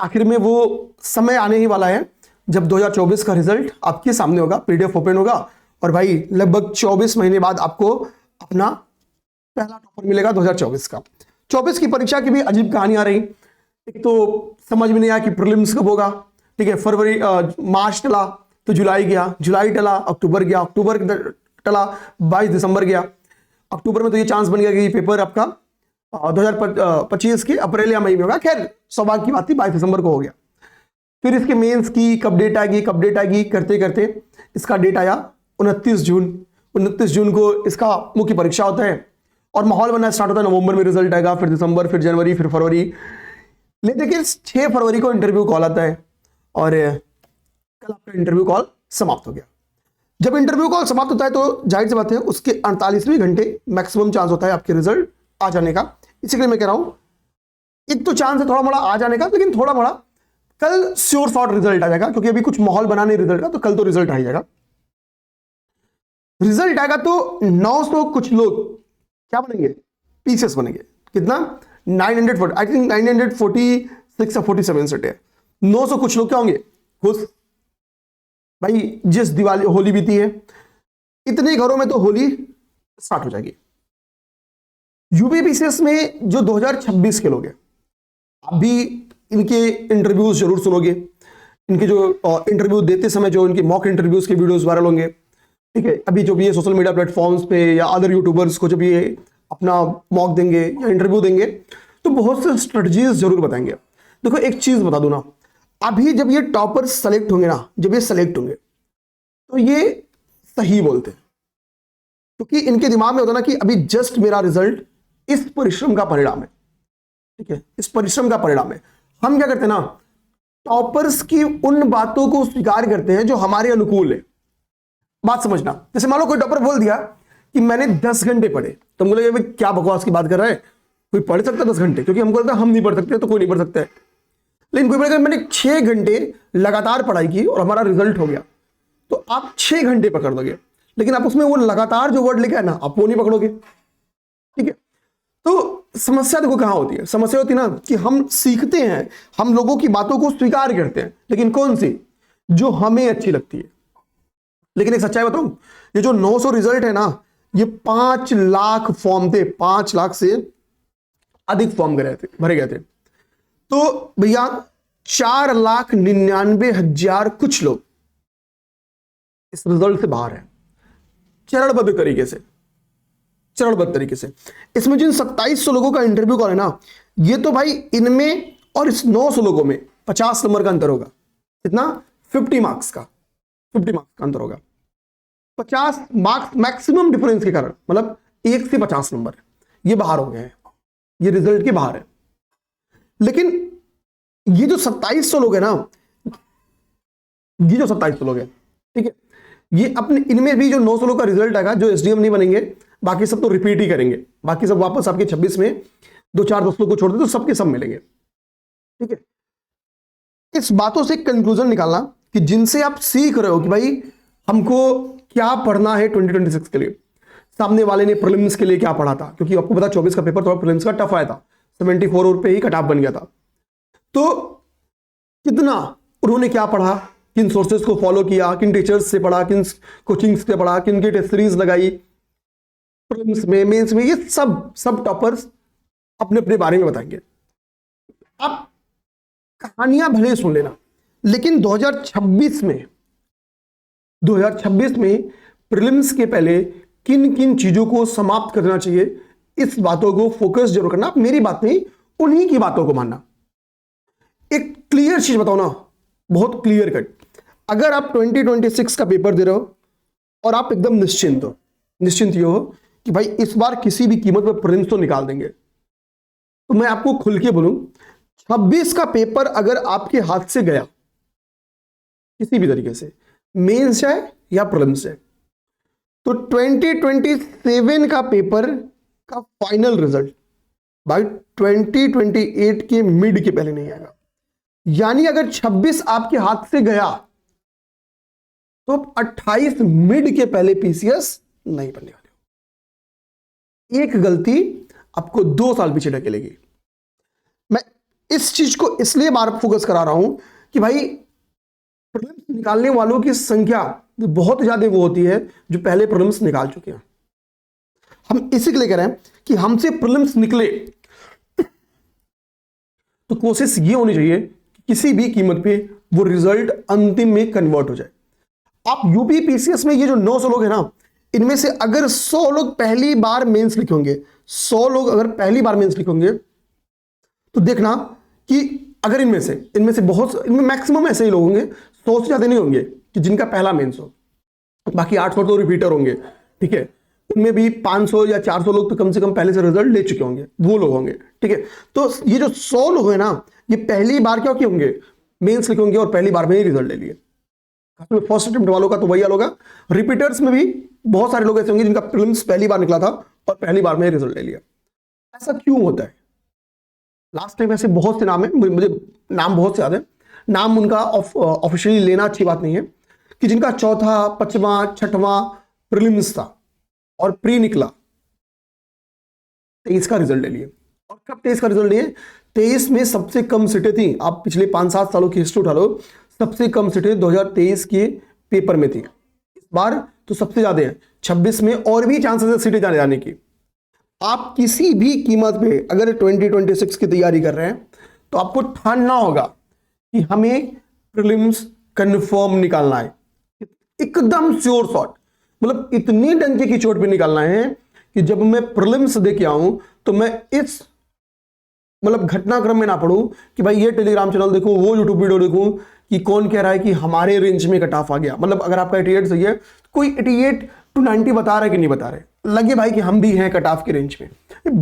आखिर में वो समय आने ही वाला है जब 2024 का रिजल्ट आपके सामने होगा, पीडीएफ ओपन होगा और भाई लगभग 24 महीने बाद आपको अपना पहला टॉपर मिलेगा 2024 का। 24 की परीक्षा की भी अजीब कहानी आ रही। एक तो समझ में नहीं आया कि प्रीलिम्स कब होगा, ठीक है। फरवरी मार्च टला तो जुलाई गया, जुलाई टला अक्टूबर गया, अक्टूबर टला 22 दिसंबर गया, अक्टूबर में तो ये चांस बन गया कि पेपर आपका 2025 के अप्रैल या मई में होगा। खैर सौभाग्य की बात थी, 22 दिसंबर को हो गया। फिर इसके मेंस की कब डेट आएगी करते करते इसका डेट आया 29 जून। 29 जून को इसका मुख्य परीक्षा होता है और माहौल बनना स्टार्ट होता है। नवंबर में रिजल्ट आएगा, फिर दिसंबर, फिर जनवरी, फिर फरवरी। लेकिन देखिए 6 फरवरी को इंटरव्यू कॉल आता है और कल आपका इंटरव्यू कॉल समाप्त हो गया। जब इंटरव्यू कॉल समाप्त होता है तो जाहिर सी बात है उसके 48वें घंटे मैक्सिमम चांस होता है आपके रिजल्ट आ जाने का। इसीलिए मैं कह रहा हूं एक तो चांस है थोड़ा बड़ा आ जाने का, लेकिन थोड़ा बड़ा कल श्योर शॉर्ट रिजल्ट आ जाएगा, क्योंकि अभी कुछ माहौल बना नहीं रिजल्ट का, तो कल तो रिजल्ट आ जाएगा। रिजल्ट आएगा तो 900 कुछ लोग क्या बनेंगे, पीसीएस बनेंगे। कितना 940, आई थिंक 946 या 47 सेट है। 900 कुछ लोग क्या होंगे खुश। भाई जिस दिवाली होली बीती है, इतने घरों में तो होली स्टार्ट हो जाएगी। यूपीपीसीएस में जो 2026 के लोग हैं, अभी इनके इंटरव्यूज जरूर सुनोगे। इनके जो इंटरव्यू देते समय जो इनके मॉक इंटरव्यूज के वीडियोस वायरल होंगे, ठीक है। अभी जो भी ये सोशल मीडिया प्लेटफॉर्म्स पे या अदर यूट्यूबर्स को जब ये अपना मॉक देंगे या इंटरव्यू देंगे तो बहुत से स्ट्रेटजीज जरूर बताएंगे। देखो एक चीज बता दूं ना, अभी जब ये टॉपर्स सेलेक्ट होंगे ना, जब ये सेलेक्ट होंगे तो ये सही बोलते हैं, क्योंकि इनके दिमाग में होता ना कि अभी जस्ट मेरा रिजल्ट इस परिश्रम का परिणाम है, ठीक है, इस परिश्रम का परिणाम है। हम क्या करते हैं ना, टॉपर्स की उन बातों को स्वीकार करते हैं जो हमारे अनुकूल है। बात समझना, जैसे मान लो कोई टॉपर बोल दिया कि मैंने 10 घंटे पढ़े, तो हमको लगे क्या बकवास की बात कर रहा है, कोई पढ़ सकता है 10 घंटे, क्योंकि हमको लगता है हम नहीं पढ़ सकते तो कोई नहीं पढ़ सकता है। लेकिन कोई बोलेगा मैंने 6 घंटे लगातार पढ़ाई की और हमारा रिजल्ट हो गया, तो आप 6 घंटे पकड़ दोगे, लेकिन आप उसमें वो लगातार जो वर्ड लिखा है ना, आप वो नहीं पकड़ोगे, ठीक है। तो समस्या देखो कहां होती है, समस्या होती है ना कि हम सीखते हैं, हम लोगों की बातों को स्वीकार करते हैं, लेकिन कौन सी, जो हमें अच्छी लगती है। लेकिन एक सच्चाई बताऊं, ये जो 900 रिजल्ट है ना, ये 5 लाख फॉर्म थे, 5 लाख से अधिक फॉर्म भरे गए थे। तो भैया 4,99,000 कुछ लोग इस रिजल्ट से बाहर है, चरणबद्ध तरीके से। इसमें जिन 2700 लोगों का इंटरव्यू कॉल है ना, ये तो भाई इनमें और इस 900 लोगों में 50 नंबर का अंतर होगा। कितना, 50 मार्क्स का अंतर होगा। 50 मार्क्स मैक्सिमम डिफरेंस के कारण, मतलब 1 से 50 नंबर ये बाहर हो गए हैं, ये रिजल्ट के बाहर है। लेकिन ये जो 2700 लोग है ना, ये जो 2700 लोग हैं, ठीक है, ये अपने इनमें भी जो 900 लोग का रिजल्ट आएगा, जो एसडीएम नहीं बनेंगे, बाकी सब तो रिपीट ही करेंगे, बाकी सब वापस आपके 26 में 2-4 दोस्तों को छोड़ दे तो सबके सब मिलेंगे, ठीक है। इस बातों से कंक्लूजन निकालना कि जिनसे आप सीख रहे हो कि भाई हमको क्या पढ़ना है 2026 के लिए। सामने वाले ने प्रीलिम्स के लिए क्या पढ़ा था, क्योंकि आपको पता 24 का पेपर थोड़ा प्रीलिम्स का टफ आया था, 74 पे ही कट ऑफ बन गया था। तो कितना उन्होंने क्या पढ़ा, किन सोर्सेज को फॉलो किया, किन टीचर्स से पढ़ा, किन कोचिंग्स से पढ़ा, किन की टेस्ट सीरीज लगाई प्रीलिम्स में, मेंस में, ये सब टॉपर्स अपने अपने बारे में बताएंगे। आप कहानियां भले सुन लेना, लेकिन 2026 में प्रीलिम्स के पहले किन किन चीजों को समाप्त करना चाहिए, इस बातों को फोकस जरूर करना। आप मेरी बात नहीं, उन्हीं की बातों को मानना। एक क्लियर चीज बताओ ना, बहुत क्लियर कट, अगर आप 2026 का पेपर दे रहे हो और आप एकदम निश्चिंत हो कि भाई इस बार किसी भी कीमत पर प्रीलिम्स तो निकाल देंगे, तो मैं आपको खुल के बोलूं, 26 का पेपर अगर आपके हाथ से गया किसी भी तरीके से, मेंस है या प्रीलिम्स है, तो 2027 का पेपर का फाइनल रिजल्ट भाई 2028 के मिड के पहले नहीं आएगा। यानी अगर 26 आपके हाथ से गया तो 28 मिड के पहले पीसीएस नहीं बनने वाले। एक गलती आपको 2 साल पीछे ढकेलेगी। मैं इस चीज को इसलिए बार फोकस करा रहा हूं कि भाई प्रीलिम्स निकालने वालों की संख्या बहुत ज्यादा वो होती है जो पहले प्रीलिम्स निकाल चुके हैं। हम इसी के लिए कह रहे हैं कि हमसे प्रीलिम्स निकले तो कोशिश ये होनी चाहिए कि किसी भी कीमत पे वो रिजल्ट अंतिम में कन्वर्ट हो जाए। आप यूपी पीसीएस में ये जो 900 लोग हैं ना, इनमें से अगर 100 लोग पहली बार मेंस लिखे होंगे, 100 लोग अगर पहली बार मेंस लिखे होंगे, तो देखना कि अगर इनमें से बहुत, इनमें मैक्सिमम ऐसे ही लोग होंगे, 100 से ज्यादा नहीं होंगे कि जिनका पहला मेंस हो। बाकी 800 तो रिपीटर होंगे, ठीक है, उनमें भी 500 या 400 लोग तो कम से कम पहले से रिजल्ट ले चुके होंगे, वो लोग होंगे, ठीक है। तो ये जो 100 लोग हैं ना, ये पहली बार क्या किए होंगे, मेंस लिखे होंगे और पहली बार में ही रिजल्ट ले लिए। फर्स्ट अटेम्प्ट वालों का तो वही हाल होगा। रिपीटर्स में भी बहुत सारे लोग ऐसे होंगे जिनका प्रीलिम्स पहली बार निकला था और पहली बार में ही रिजल्ट ले लिया। ऐसा क्यों होता है? लास्ट टाइम ऐसे बहुत से नाम है, मुझे नाम बहुत से याद है, नाम उनका ऑफिशियली लेना अच्छी बात नहीं है, कि जिनका चौथा, पांचवा, छठवां प्रीलिम्स था और प्री निकला, 23 का रिजल्ट ले लिए। और कब 23 का रिजल्ट लिए? 23 में सबसे कम सीटें थी। आप पिछले 5-7 सालों की हिस्ट्री उठा लो, सबसे कम सीटें 2023 के पेपर में थी। इस बार तो सबसे ज्यादा है, 26 में और भी चांसेस है सीटें जाने की। आप किसी भी कीमत पे अगर 2026 की तैयारी कर रहे हैं तो आपको ठानना होगा कि हमें प्रीलिम्स कंफर्म निकालना है, एकदम श्योर शॉट, मतलब इतनी डंके की चोट पे निकालना है कि जब मैं प्रीलिम्स दे के आऊं तो मैं इस मतलब घटनाक्रम में ना पढ़ूं कि भाई ये टेलीग्राम चैनल देखूं, वो यूट्यूब वीडियो देखूं कि कौन कह रहा है कि हमारे रेंज में कट ऑफ आ गया। मतलब अगर आपका 88 सही है, कोई 88 to 90 बता रहा है कि नहीं बता रहे, लगे भाई कि हम भी हैं कट ऑफ के रेंज में।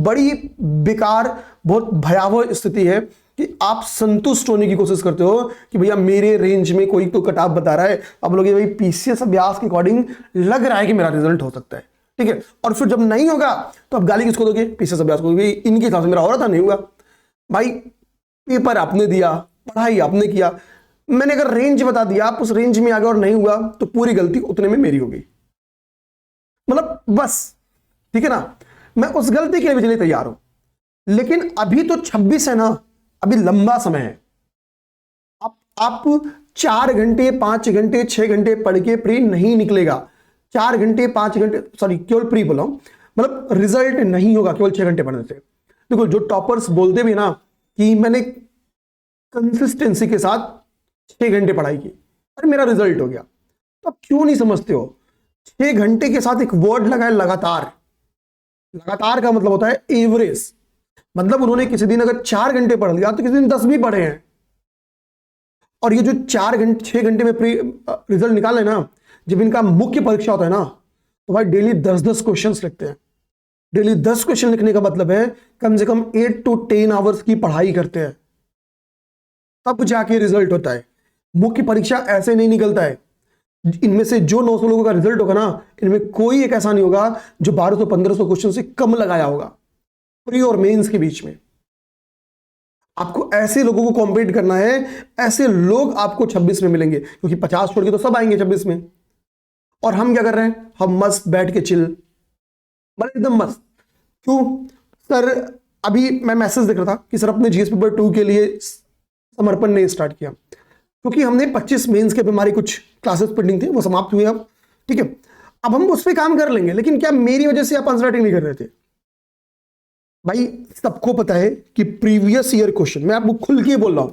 बड़ी बेकार, बहुत भयावह स्थिति है कि आप संतुष्ट होने की कोशिश करते हो कि भैया मेरे रेंज में कोई तो कट ऑफ बता रहा है, अब लोग भाई पीसीएस अभ्यास के अकॉर्डिंग लग रहा है कि मेरा रिजल्ट हो सकता है, ठीक है। और फिर जब नहीं होगा तो आप गाली किसको दोगे? पीसीएस अभ्यास को। इनके हिसाब से मेरा हो रहा था, नहीं हुआ। भाई पेपर आपने दिया, पढ़ाई आपने किया, मैंने अगर रेंज बता दिया, आप उस रेंज में आ गए और नहीं हुआ तो पूरी गलती उतने में मेरी हो गई, मतलब बस, ठीक है ना। मैं उस गलती के लिए भी तैयार हूं, लेकिन अभी तो 26 है ना, अभी लंबा समय है। आप 4 घंटे 5 घंटे 6 घंटे पढ़ के प्री नहीं निकलेगा। 4 घंटे 5 घंटे, सॉरी केवल प्री बोला हूं, मतलब रिजल्ट नहीं होगा केवल 6 घंटे पढ़ने से। देखो जो टॉपर्स बोलते भी ना कि मैंने कंसिस्टेंसी के साथ 6 घंटे पढ़ाई की, अरे मेरा रिजल्ट हो गया, तो आप क्यों नहीं समझते हो? 6 घंटे के साथ एक वर्ड लगा है, लगातार। लगातार का मतलब होता है एवरेज, मतलब उन्होंने किसी दिन अगर 4 घंटे पढ़ लिया तो किसी दिन 10 भी पढ़े हैं। और ये जो 4 घंटे 6 घंटे में प्री रिजल्ट निकाले ना, जब इनका मुख्य परीक्षा होता है ना, तो भाई डेली 10-10 क्वेश्चंस लिखते हैं। डेली 10 क्वेश्चन लिखने का मतलब है कम से कम 8 to 10 आवर्स की पढ़ाई करते हैं, तब जाके रिजल्ट होता है। मुख्य परीक्षा ऐसे नहीं निकलता है। इनमें से जो 900 लोगों का रिजल्ट होगा ना, इनमें कोई एक ऐसा नहीं होगा जो 1200-1500 क्वेश्चन से कम लगाया होगा प्री और मेंस के बीच में। आपको ऐसे लोगों को कॉम्पीट करना है, ऐसे लोग आपको 26 में मिलेंगे, क्योंकि 50 छोड़ के तो सब आएंगे 26 में। और हम क्या कर रहे हैं? हम मस्त बैठ के चिल, एकदम मस्त। क्यों सर? अभी मैं मैसेज देख रहा था कि सर अपने जीएस पेपर 2 के लिए समर्पण नहीं स्टार्ट किया, क्योंकि हमने 25 मेंस के हमारी कुछ क्लासेस पेंडिंग थे, वो समाप्त हुए अब, ठीक है। अब हम उस पर काम कर लेंगे, लेकिन क्या मेरी वजह से आप आंसर राइटिंग नहीं कर रहे थे? भाई सबको पता है कि प्रीवियस ईयर क्वेश्चन, मैं आपको खुल के बोल रहा हूं,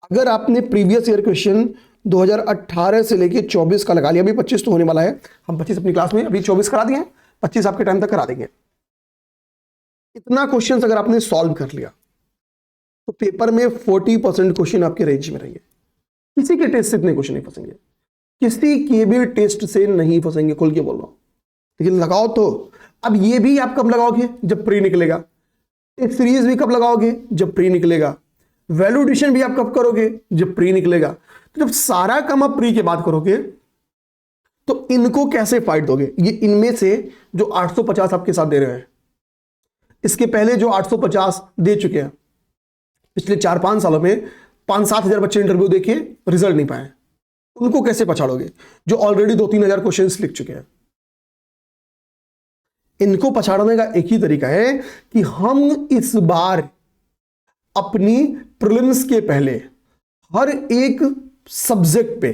अगर आपने प्रीवियस ईयर क्वेश्चन 2018 से लेके 24 का लगा लिया, अभी 25 तो होने वाला है, हम 25 अपनी क्लास में अभी 24 करा दिए, 25 आपके टाइम तक करा देंगे। इतना क्वेश्चन अगर आपने सॉल्व कर लिया तो पेपर में 40% क्वेश्चन आपके रेंज में रहेंगे। किसी के टेस्ट से इतने क्वेश्चन नहीं फंसेंगे, किसी के भी टेस्ट से नहीं फंसेंगे, खुल के बोल रहा हूं। लेकिन लगाओ तो, अब ये भी आप कब लगाओगे? जब प्री निकलेगा। टेस्ट सीरीज भी कब लगाओगे? जब प्री निकलेगा। वैल्यू एडिशन भी आप कब करोगे? जब प्री निकलेगा। तो जब सारा काम आप प्री के बाद करोगे तो इनको कैसे फाइट दोगे? ये इनमें से जो 850 आपके साथ दे रहे हैं, इसके पहले जो 850 दे चुके हैं पिछले 4-5 सालों में, 5-7 हजार बच्चे इंटरव्यू देके रिजल्ट नहीं पाए, उनको कैसे पछाड़ोगे जो ऑलरेडी 2-3 हजार क्वेश्चन लिख चुके हैं? इनको पछाड़ने का एक ही तरीका है कि हम इस बार अपनी प्रीलिम्स के पहले हर एक सब्जेक्ट पे,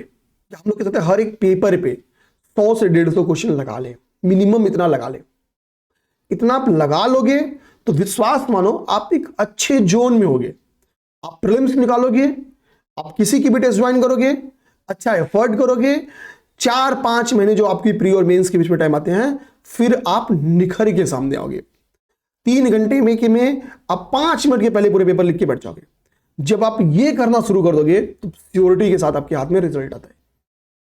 हम लोग कह सकते हैं हर एक पेपर पे 100 से 150 क्वेश्चन लगा ले, मिनिमम इतना लगा ले। इतना आप लगा लोगे तो विश्वास मानो आप एक अच्छे जोन में होगे। आप प्रीलिम्स निकालोगे, आप किसी की भी टेस्ट ज्वाइन करोगे, अच्छा एफर्ट करोगे, 4-5 महीने जो आपकी प्री और मेंस के बीच में टाइम आते हैं, फिर आप निखर के सामने आओगे। 3 घंटे में आप 5 मिनट के पहले पूरे पेपर लिख के बैठ जाओगे। जब आप ये करना शुरू कर दोगे तो श्योरिटी के साथ आपके हाथ में रिजल्ट आता है,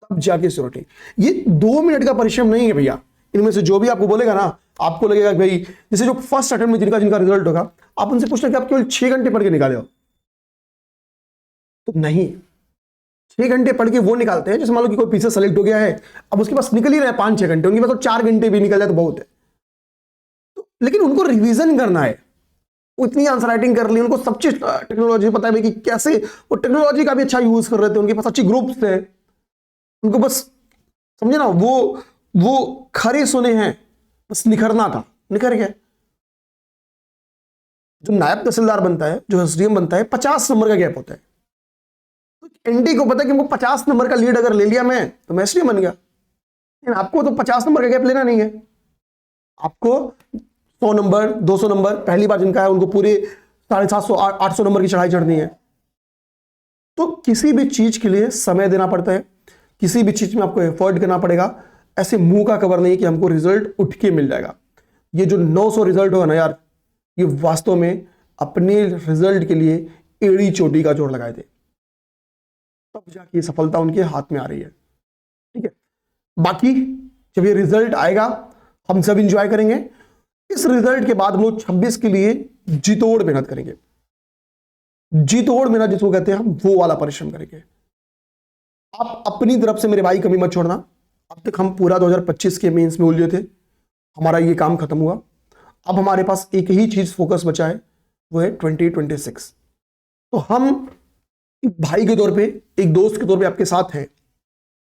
तब जाके श्योरिटी। ये 2 मिनट का परिश्रम नहीं है भैया। इनमें से जो भी आपको बोलेगा ना, आपको लगेगा कि भाई जैसे जो फर्स्ट अटेम्प्ट में जिनका रिजल्ट होगा, आप उनसे पूछना कि आप केवल 6 घंटे पढ़ के निकाले हो, तो नहीं। 6 घंटे पढ़ के वो निकालते हैं, जैसे मान लो कि कोई पीछे सेलेक्ट हो गया है, अब उसके पास निकल ही रहा है 5-6 घंटे, उनके पास तो 4 घंटे भी निकल जाए तो बहुत है। तो लेकिन उनको रिवीजन करना है, वो इतनी आंसर राइटिंग कर ली, उनको सब चीज टेक्नोलॉजी पता है कि कैसे वो टेक्नोलॉजी का भी अच्छा यूज कर रहे थे, उनके पास अच्छी ग्रुप्स थे, उनको बस समझे ना, वो खरे सुने हैं, बस निखरना था, निखर गया। जो नायब तहसीलदार बनता है, जो एसडीएम बनता है, 50 नंबर का गैप होता है। तो एनडी को पता है कि वो 50 नंबर का लीड अगर ले लिया मैं, तो मैं एसडीएम बन गया। लेकिन आपको तो 50 नंबर का गैप लेना नहीं है, आपको 100 नंबर 200 नंबर पहली बार जिनका है उनको पूरे 750-800 नंबर की चढ़ाई चढ़नी है। तो किसी भी चीज के लिए समय देना पड़ता है, किसी भी चीज में आपको एफर्ट करना पड़ेगा। ऐसे मुंह का कवर नहीं कि हमको रिजल्ट उठ के मिल जाएगा। ये जो 900 रिजल्ट होगा ना यार, ये वास्तव में अपने रिजल्ट के लिए एड़ी चोटी का जोड़ लगाए थे, तब जाके सफलता उनके हाथ में आ रही है। ठीक है, बाकी जब ये रिजल्ट आएगा हम सब इंजॉय करेंगे। इस रिजल्ट के बाद हम लोग 26 के लिए जीतोड़ मेहनत करेंगे। जीतोड़ मेहनत जिसको कहते हैं हम, वो वाला परिश्रम करेंगे। आप अपनी तरफ से मेरे भाई कमी मत छोड़ना। अब तक हम पूरा 2025 के मेंस में उलझे थे, हमारा ये काम खत्म हुआ। अब हमारे पास एक ही चीज फोकस बचा है, वो है 2026। तो हम एक भाई के तौर पे, एक दोस्त के तौर पे आपके साथ हैं।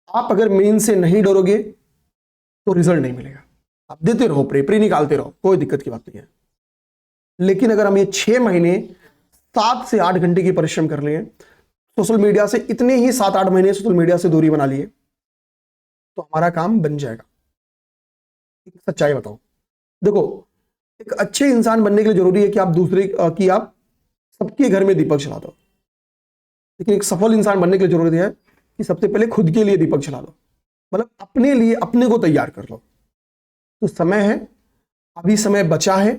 आप अगर मेन से नहीं डरोगे तो रिजल्ट नहीं मिलेगा। आप देते रहो, प्री निकालते रहो, कोई दिक्कत की बात नहीं है। लेकिन अगर हम ये 6 महीने 7 से 8 घंटे की परिश्रम कर लिए, सोशल मीडिया से इतने ही 7-8 महीने सोशल मीडिया से दूरी बना लिए, तो हमारा काम बन जाएगा। एक सच्चाई बताओ, देखो एक अच्छे इंसान बनने के लिए जरूरी है कि आप सबके घर में दीपक जला दो। लेकिन एक सफल इंसान बनने के लिए जरूरी है कि सबसे पहले खुद के लिए दीपक जला दो, मतलब अपने लिए अपने को तैयार कर लो। तो समय है, अभी समय बचा है,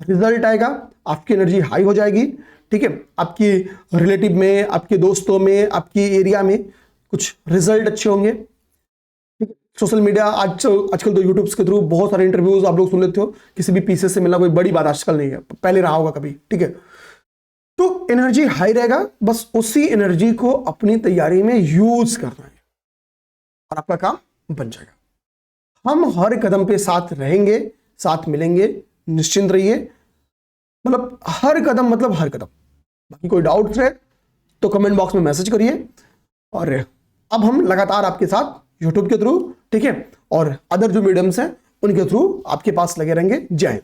रिजल्ट आएगा, आपकी एनर्जी हाई हो जाएगी। ठीक है, आपकी रिलेटिव में, आपके दोस्तों में, आपकी एरिया में कुछ रिजल्ट अच्छे होंगे। ठीक है, सोशल मीडिया आजकल तो यूट्यूब के थ्रू बहुत सारे इंटरव्यूज आप लोग सुन लेते हो। किसी भी पीसी से मिलना कोई बड़ी बात आजकल नहीं है, पहले रहा होगा कभी। ठीक है, तो एनर्जी हाई रहेगा, बस उसी एनर्जी को अपनी तैयारी में यूज करना है और आपका काम बन जाएगा। हम हर कदम पे साथ रहेंगे, साथ मिलेंगे, निश्चिंत रहिए। मतलब हर कदम, मतलब हर कदम। बाकी कोई डाउट्स है तो कमेंट बॉक्स में मैसेज करिए। और अब हम लगातार आपके साथ यूट्यूब के थ्रू, ठीक है, और अदर जो मीडियम्स हैं उनके थ्रू आपके पास लगे रहेंगे। जय हिंद।